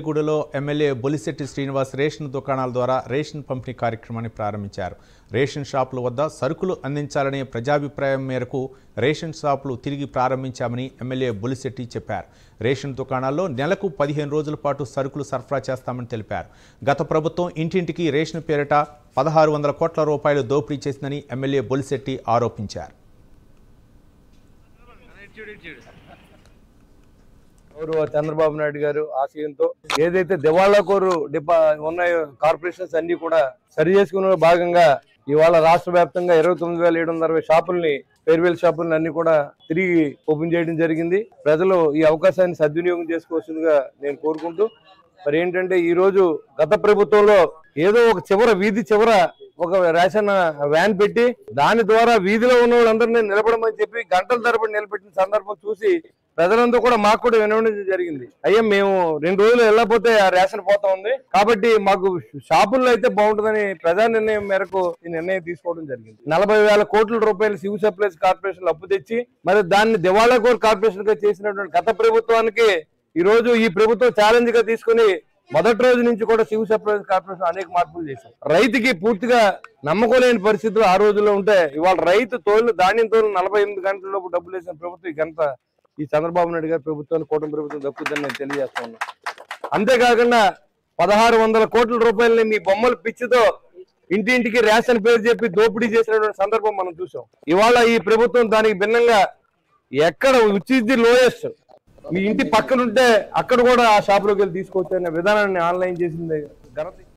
గూడలో MLA Bolisetti Srinivas ration దుకాణాల ద్వారా ration పంపిణీ కార్యక్రమాన్ని ప్రారంభించారు. రేషన్ షాపుల వద్ద సరుకులు అందించాలనే ప్రజాభిప్రాయం మేరకు రేషన్ షాపులు తిరిగి ప్రారంభించామని ఎమ్మెల్యే బొలిశెట్టి చెప్పారు. రేషన్ దుకాణాల్లో నెలకు 15 రోజుల పాటు సరుకులు సరఫరా చేస్తామని తెలిపారు. గత ప్రభుత్వం ఇంటింటికి రేషన్ పేరిట 1600 కోట్ల రూపాయలు దోపిడీ చేసిందని ఎమ్మెల్యే బొలిశెట్టి ఆరోపించారు. చంద్రబాబు నాయుడు గారు ఆశయంతో ఏదైతే దివాళా కోరు ఉన్నాయో కార్పొరేషన్స్ అన్ని కూడా సరి చేసుకునే భాగంగా ఇవాళ రాష్ట్ర వ్యాప్తంగా 29,760 షాపుల్ని ఫేర్వెల్ షాపుల్ని అన్ని కూడా తిరిగి ఓపెన్ చేయడం జరిగింది. ప్రజలు ఈ అవకాశాన్ని సద్వినియోగం చేసుకోవాల్సిందిగా నేను కోరుకుంటూ మరి ఏంటంటే ఈ రోజు గత ప్రభుత్వంలో ఏదో ఒక వీధి చివర ఒక రేషన్ వ్యాన్ పెట్టి దాని ద్వారా వీధిలో ఉన్న వాళ్ళందరినీ నిలబడమని చెప్పి గంటల తరబడి నిలబెట్టిన సందర్భం చూసి ప్రజలందరూ కూడా మాకు కూడా వినవడం జరిగింది. అయ్యా మేము 2 రోజులు వెళ్ళకపోతే ఆ రేషన్ పోతా ఉంది కాబట్టి మాకు షాపుల్లో అయితే బాగుంటుందని ప్రజా నిర్ణయం మేరకు ఈ నిర్ణయం తీసుకోవడం జరిగింది. 40,000 కోట్ల రూపాయలు సివిల్ సప్లైస్ కార్పొరేషన్ అప్పు తెచ్చి మరి దాన్ని దివాళా కోర్ కార్పొరేషన్ గా చేసినటువంటి గత ప్రభుత్వానికి ఈ రోజు ఈ ప్రభుత్వం ఛాలెంజ్ గా తీసుకుని మొదటి రోజు నుంచి కూడా సివిల్ సప్లైస్ కార్పొరేషన్ అనేక మార్పులు చేశాం. రైతుకి పూర్తిగా నమ్మకం లేని పరిస్థితులు ఆ రోజుల్లో ఉంటే ఇవాళ రైతు ధాన్యం తోలు 48 గంటలలోపు డబ్బులు వేసిన ప్రభుత్వం ఈ ఘనత ఈ చంద్రబాబు నాయుడు గారి ప్రభుత్వాన్ని కూటమి ప్రభుత్వం దక్కుతుందని నేను తెలియజేస్తా ఉన్నా. అంతేకాకుండా 1600 కోట్ల రూపాయలని మీ బొమ్మల పిచ్చితో ఇంటింటికి రేషన్ పేరు చెప్పి దోపిడీ చేసినటువంటి సందర్భం మనం చూసాం. ఇవాళ ఈ ప్రభుత్వం దానికి భిన్నంగా ఎక్కడ విచ్ ఇస్ ది లోయెస్ట్ మీ ఇంటి పక్కనుంటే అక్కడ కూడా ఆ షాపులోకి వెళ్ళి తీసుకోవచ్చు అనే విధానాన్ని ఆన్లైన్ చేసింది ఘనత